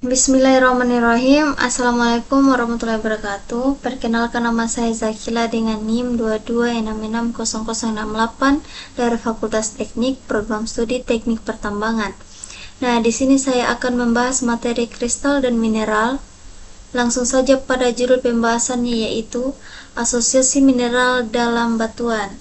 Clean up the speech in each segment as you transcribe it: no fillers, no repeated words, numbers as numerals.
Bismillahirrahmanirrahim. Assalamualaikum warahmatullahi wabarakatuh. Perkenalkan, nama saya Zakila dengan NIM 22660068 dari Fakultas Teknik, Program Studi Teknik Pertambangan. Nah, di sini saya akan membahas materi kristal dan mineral. Langsung saja pada judul pembahasannya, yaitu asosiasi mineral dalam batuan.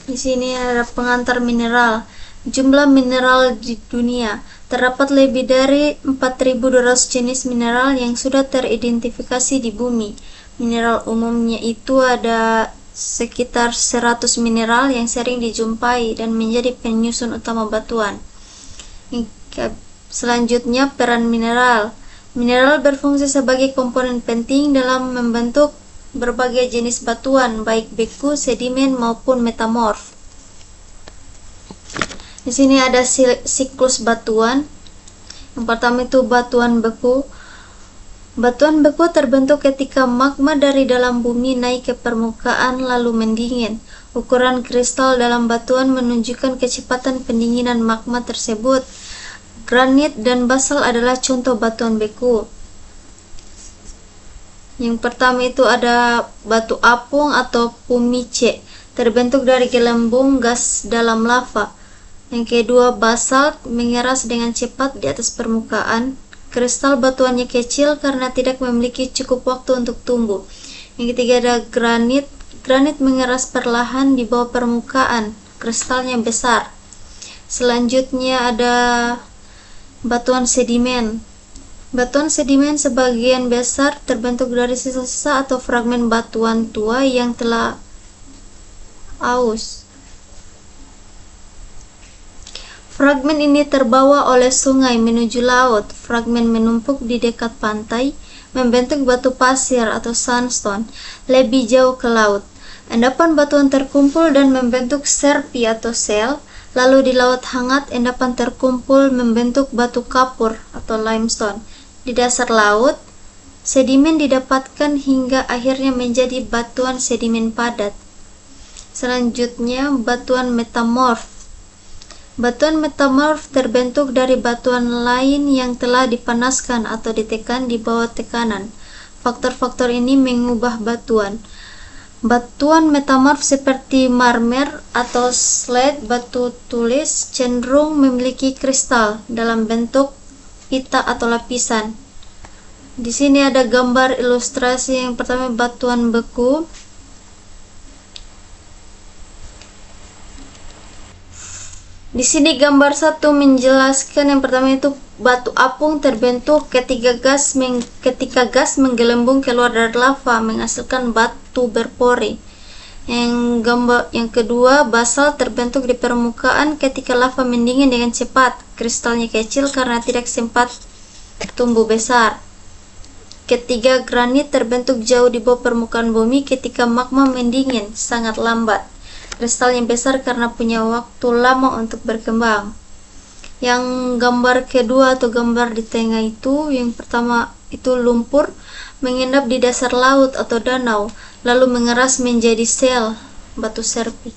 Di sini ada pengantar mineral. Jumlah mineral di dunia. Terdapat lebih dari 4.200 jenis mineral yang sudah teridentifikasi di bumi. Mineral umumnya itu ada sekitar 100 mineral yang sering dijumpai dan menjadi penyusun utama batuan. Selanjutnya, peran mineral. Mineral berfungsi sebagai komponen penting dalam membentuk berbagai jenis batuan, baik beku, sedimen maupun metamorf. Di sini ada siklus batuan. Yang pertama itu batuan beku. Batuan beku terbentuk ketika magma dari dalam bumi naik ke permukaan lalu mendingin. Ukuran kristal dalam batuan menunjukkan kecepatan pendinginan magma tersebut. Granit dan basal adalah contoh batuan beku. Yang pertama itu ada batu apung atau pumice, terbentuk dari gelembung gas dalam lava. Yang kedua, basalt, mengeras dengan cepat di atas permukaan. Kristal batuannya kecil karena tidak memiliki cukup waktu untuk tumbuh. Yang ketiga ada granit. Granit mengeras perlahan di bawah permukaan. Kristalnya besar. Selanjutnya ada batuan sedimen. Batuan sedimen sebagian besar terbentuk dari sisa-sisa atau fragmen batuan tua yang telah aus. Fragmen ini terbawa oleh sungai menuju laut. Fragmen menumpuk di dekat pantai, membentuk batu pasir atau sandstone lebih jauh ke laut. Endapan batuan terkumpul dan membentuk serpi atau sel. Lalu di laut hangat, endapan terkumpul membentuk batu kapur atau limestone. Di dasar laut, sedimen didapatkan hingga akhirnya menjadi batuan sedimen padat. Selanjutnya, batuan metamorf. Batuan metamorf terbentuk dari batuan lain yang telah dipanaskan atau ditekan di bawah tekanan. Faktor-faktor ini mengubah batuan. Batuan metamorf seperti marmer atau slate batu tulis cenderung memiliki kristal dalam bentuk pita atau lapisan. Di sini ada gambar ilustrasi. Yang pertama, batuan beku. Di sini gambar 1 menjelaskan yang pertama itu batu apung terbentuk ketika gas menggelembung keluar dari lava menghasilkan batu berpori. Yang kedua, basal terbentuk di permukaan ketika lava mendingin dengan cepat. Kristalnya kecil karena tidak sempat tumbuh besar. Ketiga, granit terbentuk jauh di bawah permukaan bumi ketika magma mendingin sangat lambat. Kristalnya besar karena punya waktu lama untuk berkembang. Yang gambar kedua atau gambar di tengah itu, yang pertama itu lumpur mengendap di dasar laut atau danau, lalu mengeras menjadi sel batu serpi.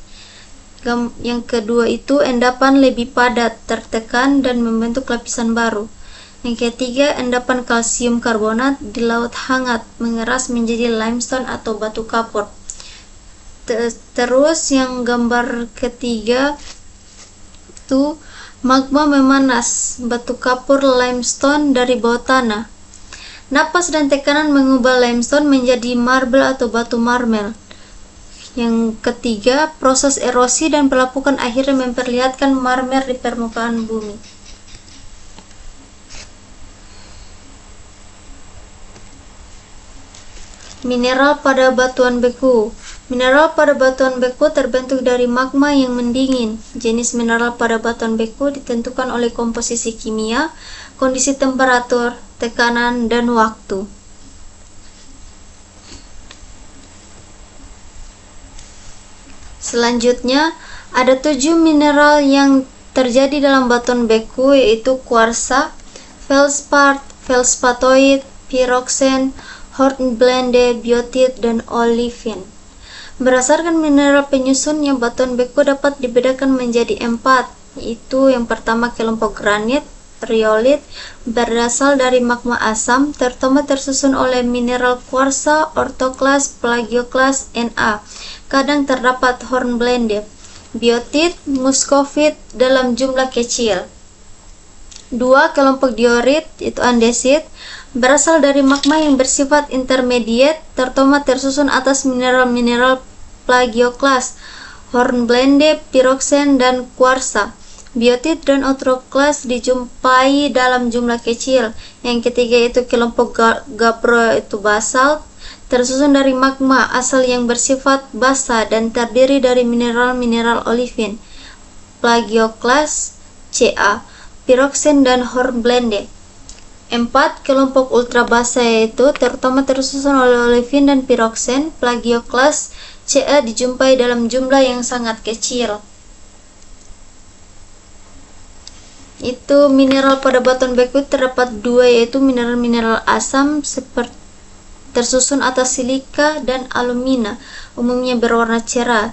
Yang kedua itu endapan lebih padat, tertekan dan membentuk lapisan baru. Yang ketiga, endapan kalsium karbonat di laut hangat mengeras menjadi limestone atau batu kapur. Terus yang gambar ketiga itu magma memanas batu kapur limestone dari bawah tanah. Napas dan tekanan mengubah limestone menjadi marble atau batu marmer. Yang ketiga, proses erosi dan pelapukan akhirnya memperlihatkan marmer di permukaan bumi. Mineral pada batuan beku. Mineral pada batuan beku terbentuk dari magma yang mendingin. Jenis mineral pada batuan beku ditentukan oleh komposisi kimia, kondisi temperatur, tekanan, dan waktu. Selanjutnya, ada 7 mineral yang terjadi dalam batuan beku, yaitu kuarsa, feldspar, feldspatoid, pyroxene, hornblende, biotit, dan olivine. Berdasarkan mineral penyusunnya, batuan beku dapat dibedakan menjadi 4, yaitu yang pertama kelompok granit, riolit berasal dari magma asam, terutama tersusun oleh mineral kuarsa, orthoklas, plagioklas, Na. Kadang terdapat hornblende, biotit, muskovit dalam jumlah kecil. 2. Kelompok diorit, itu andesit, berasal dari magma yang bersifat intermediate, terutama tersusun atas mineral-mineral plagioklas, hornblende, piroksen, dan kuarsa. Biotit dan orthoklas dijumpai dalam jumlah kecil. Yang ketiga itu kelompok gabbro, itu basalt, tersusun dari magma asal yang bersifat basa dan terdiri dari mineral-mineral olivin, plagioklas, Ca, piroksen, dan hornblende. 4. Kelompok ultrabasa, yaitu terutama tersusun oleh olivin dan piroksen, plagioklas, Ca dijumpai dalam jumlah yang sangat kecil. Itu mineral pada batuan beku terdapat 2, yaitu mineral-mineral asam seperti tersusun atas silika dan alumina, umumnya berwarna cerah.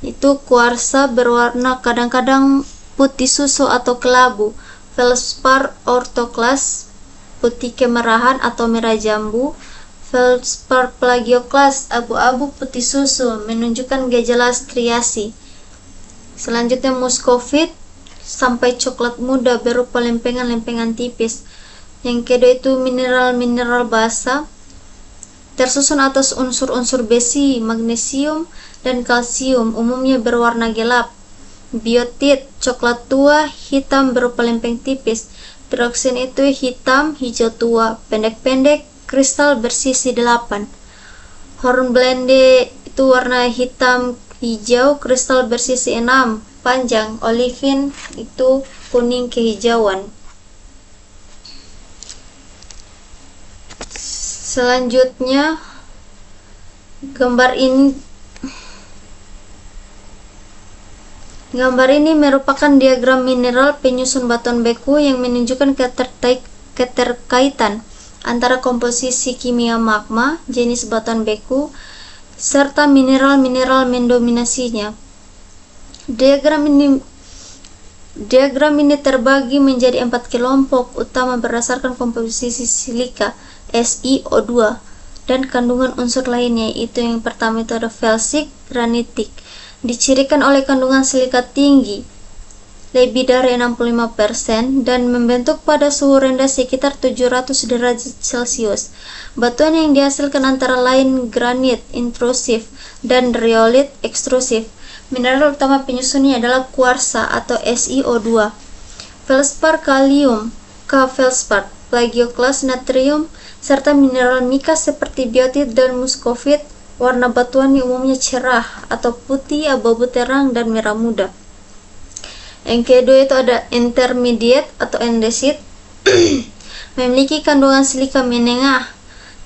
Itu kuarsa berwarna kadang-kadang putih susu atau kelabu, feldspar orthoklas putih kemerahan atau merah jambu, feldspar plagioklas abu-abu putih susu menunjukkan gejala striasi. Selanjutnya muskovit sampai coklat muda berupa lempengan-lempengan tipis. Yang kedua itu mineral-mineral basa tersusun atas unsur-unsur besi, magnesium, dan kalsium, umumnya berwarna gelap. Biotit coklat tua, hitam berupa lempeng tipis. Piroksen itu hitam, hijau tua, pendek-pendek, kristal bersisi 8. Hornblende itu warna hitam hijau, kristal bersisi 6, panjang. Olivin itu kuning kehijauan. Selanjutnya gambar ini merupakan diagram mineral penyusun batuan beku yang menunjukkan keterkaitan antara komposisi kimia magma, jenis batuan beku, serta mineral-mineral mendominasinya. Diagram ini terbagi menjadi 4 kelompok utama berdasarkan komposisi silika, SiO2, dan kandungan unsur lainnya, yaitu yang pertama itu ada felsik, granitik, dicirikan oleh kandungan silika tinggi, lebih dari 65%, dan membentuk pada suhu rendah sekitar 700 derajat Celcius. Batuan yang dihasilkan antara lain granit intrusif dan riolit ekstrusif. Mineral utama penyusunnya adalah kuarsa atau SiO2, feldspar kalium, K-feldspar, plagioklas natrium, serta mineral mika seperti biotit dan muskovit. Warna batuannya umumnya cerah atau putih, abu-abu terang, dan merah muda. Yang kedua itu ada intermediate atau andesit, memiliki kandungan silika menengah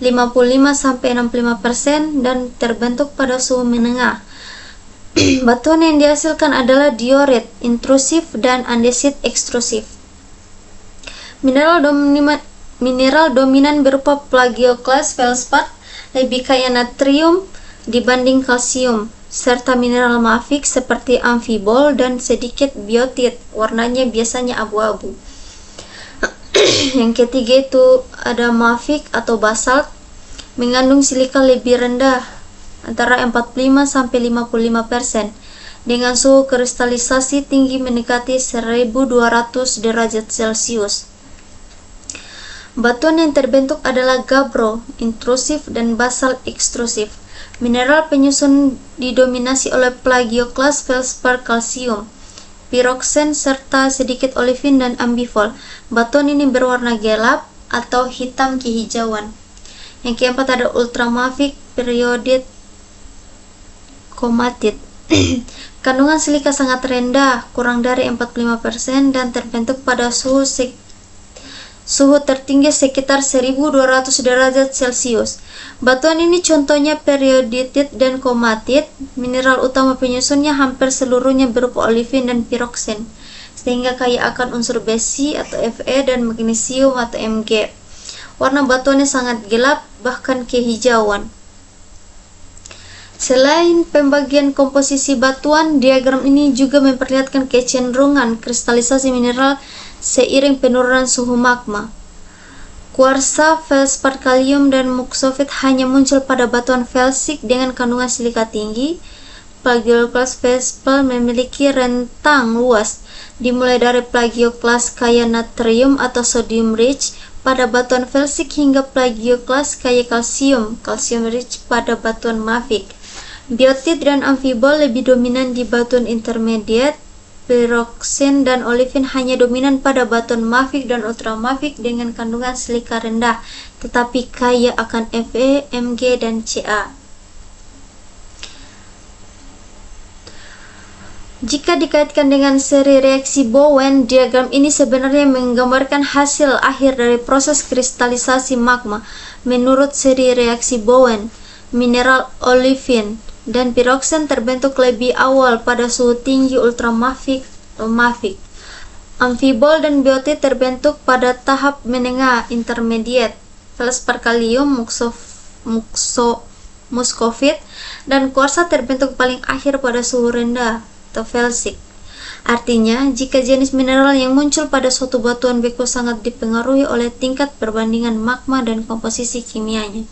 55-65% dan terbentuk pada suhu menengah. Batuan yang dihasilkan adalah diorit intrusif dan andesit ekstrusif. Mineral dominan berupa plagioklas feldspar lebih kaya natrium dibanding kalsium, serta mineral mafik seperti amfibol dan sedikit biotit, warnanya biasanya abu-abu. Yang ketiga itu ada mafik atau basalt, mengandung silika lebih rendah antara 45-55% dengan suhu kristalisasi tinggi mendekati 1200 derajat Celcius. Batuan yang terbentuk adalah gabbro intrusif dan basalt ekstrusif. Mineral penyusun didominasi oleh plagioklas, feldspar, kalsium, piroksen, serta sedikit olivin dan ambifol. Batuan ini berwarna gelap atau hitam kehijauan. Yang keempat ada ultramafik, periodit, komatit. Kandungan silika sangat rendah, kurang dari 45%, dan terbentuk pada suhu tertinggi sekitar 1200 derajat Celcius. Batuan ini contohnya perioditit dan komatit. Mineral utama penyusunnya hampir seluruhnya berupa olivin dan piroksen, sehingga kaya akan unsur besi atau Fe dan magnesium atau Mg. Warna batuannya sangat gelap, bahkan kehijauan. Selain pembagian komposisi batuan, diagram ini juga memperlihatkan kecenderungan kristalisasi mineral seiring penurunan suhu magma. Kuarsa, feldspar kalium, dan muxovit hanya muncul pada batuan felsik dengan kandungan silika tinggi. Plagioklas feldspar memiliki rentang luas, dimulai dari plagioklas kaya natrium atau sodium rich pada batuan felsik hingga plagioklas kaya kalsium, calcium rich pada batuan mafic. Biotit dan amfibol lebih dominan di batuan intermediate. Pyroxene dan olivin hanya dominan pada batuan mafic dan ultramafic dengan kandungan silika rendah, tetapi kaya akan Fe, Mg, dan Ca. Jika dikaitkan dengan seri reaksi Bowen, diagram ini sebenarnya menggambarkan hasil akhir dari proses kristalisasi magma. Menurut seri reaksi Bowen, mineral olivin dan pyroxene terbentuk lebih awal pada suhu tinggi ultramafic atau mafic. Amfibol dan biotit terbentuk pada tahap menengah intermediate. Feldspar kalium, muscovit, dan kuarsa terbentuk paling akhir pada suhu rendah atau felsik. Artinya, jika jenis mineral yang muncul pada suatu batuan beku sangat dipengaruhi oleh tingkat perbandingan magma dan komposisi kimianya.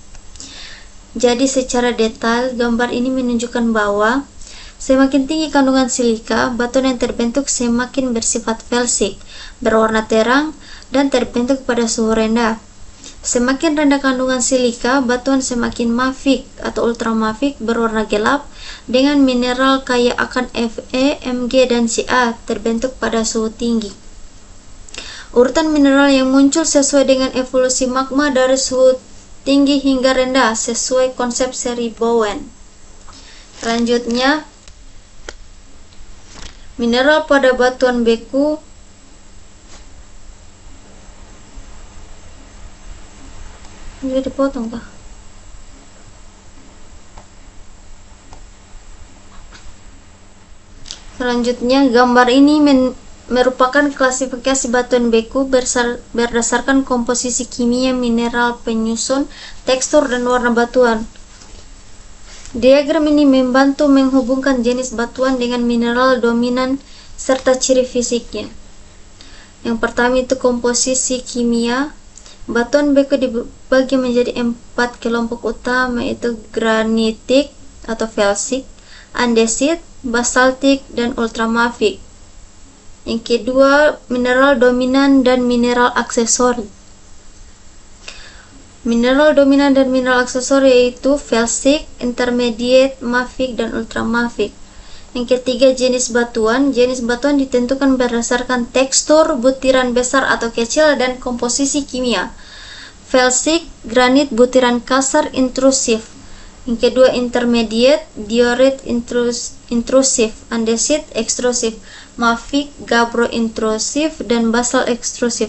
Jadi secara detail, gambar ini menunjukkan bahwa semakin tinggi kandungan silika, batuan yang terbentuk semakin bersifat felsik, berwarna terang, dan terbentuk pada suhu rendah. Semakin rendah kandungan silika, batuan semakin mafic atau ultramafic, berwarna gelap, dengan mineral kaya akan Fe, Mg, dan Ca terbentuk pada suhu tinggi. Urutan mineral yang muncul sesuai dengan evolusi magma dari suhu tinggi hingga rendah sesuai konsep seri Bowen. Selanjutnya, mineral pada batuan beku. Ini dipotong kah? Selanjutnya, gambar ini merupakan klasifikasi batuan beku berdasarkan komposisi kimia, mineral penyusun, tekstur, dan warna batuan. Diagram ini membantu menghubungkan jenis batuan dengan mineral dominan serta ciri fisiknya. Yang pertama itu komposisi kimia. Batuan beku dibagi menjadi 4 kelompok utama, yaitu granitik atau felsik, andesit, basaltik, dan ultramafic. Yang kedua, mineral dominan dan mineral aksesori. Mineral dominan dan mineral aksesori yaitu felsik, intermediate, mafic, dan ultramafic. Yang ketiga, jenis batuan. Jenis batuan ditentukan berdasarkan tekstur, butiran besar atau kecil, dan komposisi kimia. Felsik, granit, butiran kasar, intrusif. Yang kedua, intermediate, diorit, intrusif, andesit, ekstrusif, mafic, gabbro, intrusif, dan basal, ekstrusif.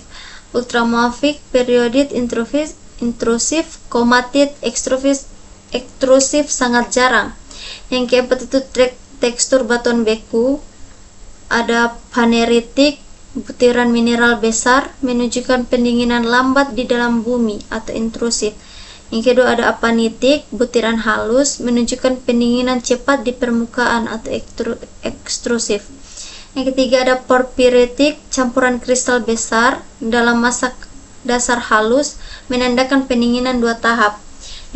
Ultramafic, periodit, intrusif, komatit, ekstrusif sangat jarang. Yang keempat itu tekstur batuan beku. Ada paneritik, butiran mineral besar, menunjukkan pendinginan lambat di dalam bumi atau intrusif. Yang kedua ada apanitik, butiran halus, menunjukkan pendinginan cepat di permukaan atau ekstrusif. Yang ketiga ada porpiritik, campuran kristal besar dalam massa dasar halus, menandakan pendinginan 2 tahap.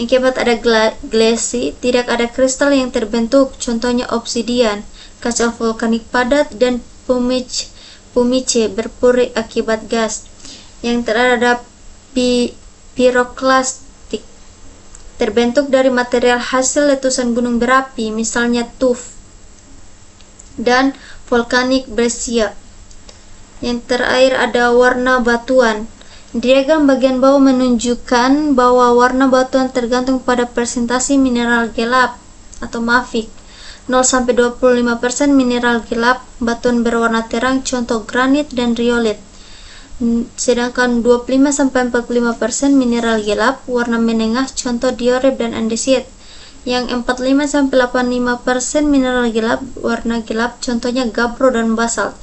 Yang keempat ada glesi, tidak ada kristal yang terbentuk, contohnya obsidian, kaca vulkanik padat, dan pumice berpuri akibat gas. Yang terakhir ada piroklastik, terbentuk dari material hasil letusan gunung berapi, misalnya tuff, dan volcanic breccia. Yang terakhir ada warna batuan. Diagram bagian bawah menunjukkan bahwa warna batuan tergantung pada persentase mineral gelap atau mafic. 0-25% mineral gelap, batuan berwarna terang, contoh granit dan riolit. Sedangkan 25-45% mineral gelap, warna menengah, contoh diorit dan andesit. Yang 45-85% mineral gelap, warna gelap, contohnya gabbro dan basalt.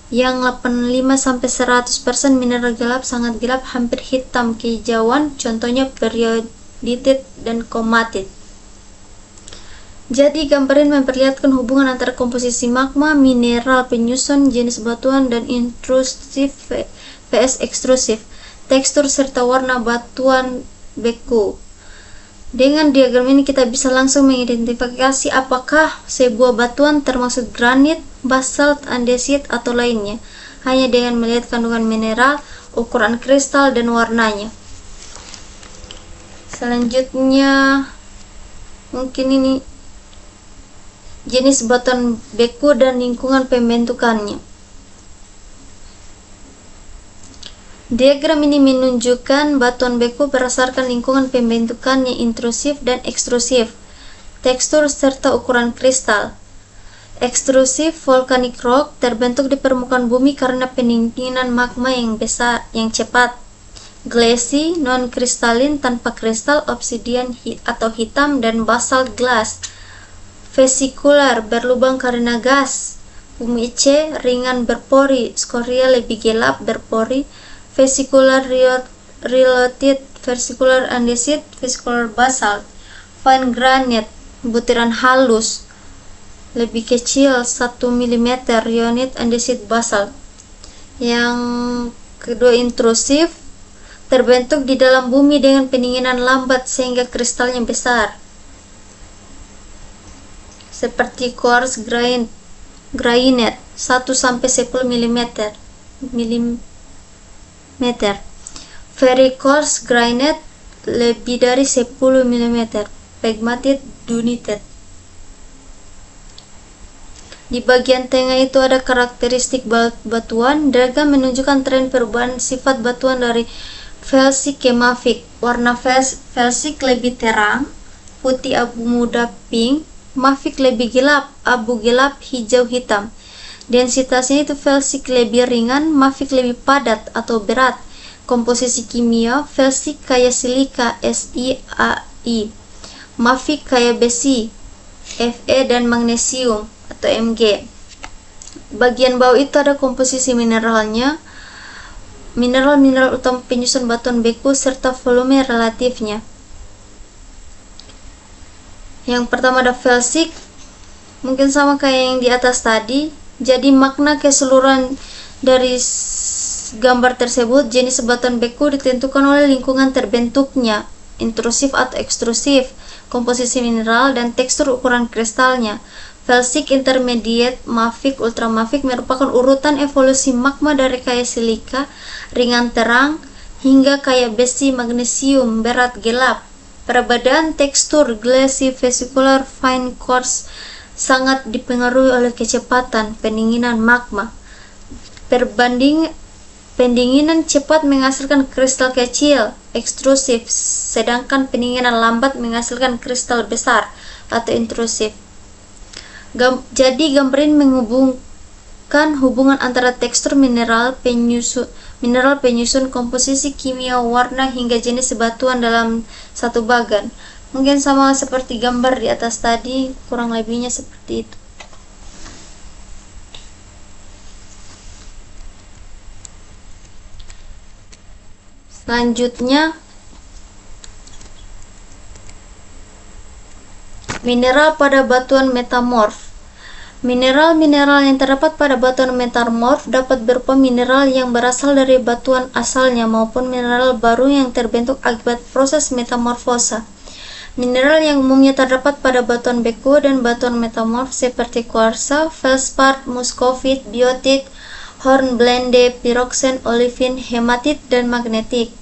Yang 85-100% mineral gelap, sangat gelap, hampir hitam kehijauan, contohnya perioditit dan komatit. Jadi gambar ini memperlihatkan hubungan antara komposisi magma, mineral penyusun, jenis batuan, dan intrusif vs ekstrusif, tekstur serta warna batuan beku. Dengan diagram ini kita bisa langsung mengidentifikasi apakah sebuah batuan termasuk granit, basalt, andesit, atau lainnya, hanya dengan melihat kandungan mineral, ukuran kristal, dan warnanya. Selanjutnya mungkin ini jenis batuan beku dan lingkungan pembentukannya. Diagram ini menunjukkan batuan beku berdasarkan lingkungan pembentukannya intrusif dan ekstrusif, tekstur serta ukuran kristal. Ekstrusif volcanic rock terbentuk di permukaan bumi karena pendinginan magma yang besar, yang cepat. Glassy non-kristalin tanpa kristal, obsidian atau hitam, dan basalt glass. Vesikular berlubang karena gas. Bumi C ringan berpori, skoria lebih gelap berpori. Vesikular rhyolite, vesikular andesit, vesikular basalt. Fine granite, butiran halus, lebih kecil 1 mm, rhyolite, andesit, basalt. Yang kedua intrusif, terbentuk di dalam bumi dengan pendinginan lambat sehingga kristalnya besar, seperti quartz granite 1-10 mm. Very coarse granite lebih dari 10 mm. Pegmatite dunite. Di bagian tengah itu ada karakteristik batuan. Diagram menunjukkan tren perubahan sifat batuan dari felsic ke mafic. Warna felsic lebih terang, putih abu muda pink. Mafic lebih gelap, abu gelap hijau hitam. Densitasnya itu felsic lebih ringan, mafic lebih padat atau berat. Komposisi kimia, felsic kaya silika SiAi, mafic kaya besi Fe dan magnesium atau Mg. Bagian bawah itu ada komposisi mineralnya, mineral utama penyusun batuan beku serta volume relatifnya. Yang pertama ada felsic, mungkin sama kayak yang di atas tadi. Jadi makna keseluruhan dari gambar tersebut, jenis batuan beku ditentukan oleh lingkungan terbentuknya, intrusif atau ekstrusif, komposisi mineral, dan tekstur ukuran kristalnya. Felsic, intermediate, mafic, ultramafic merupakan urutan evolusi magma dari kaya silika, ringan terang, hingga kaya besi magnesium, berat gelap. Perbedaan tekstur glassy, vesikular, fine quartz sangat dipengaruhi oleh kecepatan pendinginan magma. Pendinginan cepat menghasilkan kristal kecil, ekstrusif, sedangkan pendinginan lambat menghasilkan kristal besar atau intrusif. Jadi gambar ini menghubungkan hubungan antara tekstur mineral penyusun, komposisi kimia, warna, hingga jenis batuan dalam satu bagan. Mungkin sama seperti gambar di atas tadi, kurang lebihnya seperti itu. Selanjutnya, mineral pada batuan metamorf. Mineral-mineral yang terdapat pada batuan metamorf dapat berupa mineral yang berasal dari batuan asalnya maupun mineral baru yang terbentuk akibat proses metamorfosa. Mineral yang umumnya terdapat pada batuan beku dan batuan metamorf seperti kuarsa, feldspar, muscovite, biotite, hornblende, pyroxene, olivine, hematite, dan magnetik.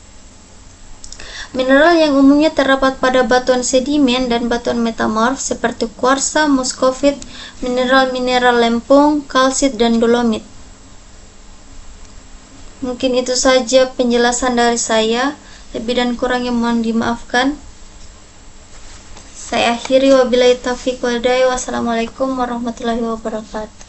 Mineral yang umumnya terdapat pada batuan sedimen dan batuan metamorf seperti kuarsa, muscovite, mineral-mineral lempung, kalsit, dan dolomit. Mungkin itu saja penjelasan dari saya. Lebih dan kurangnya mohon dimaafkan. Saya akhiri, wabillahi taufiq wal hidayah. Wassalamualaikum warahmatullahi wabarakatuh.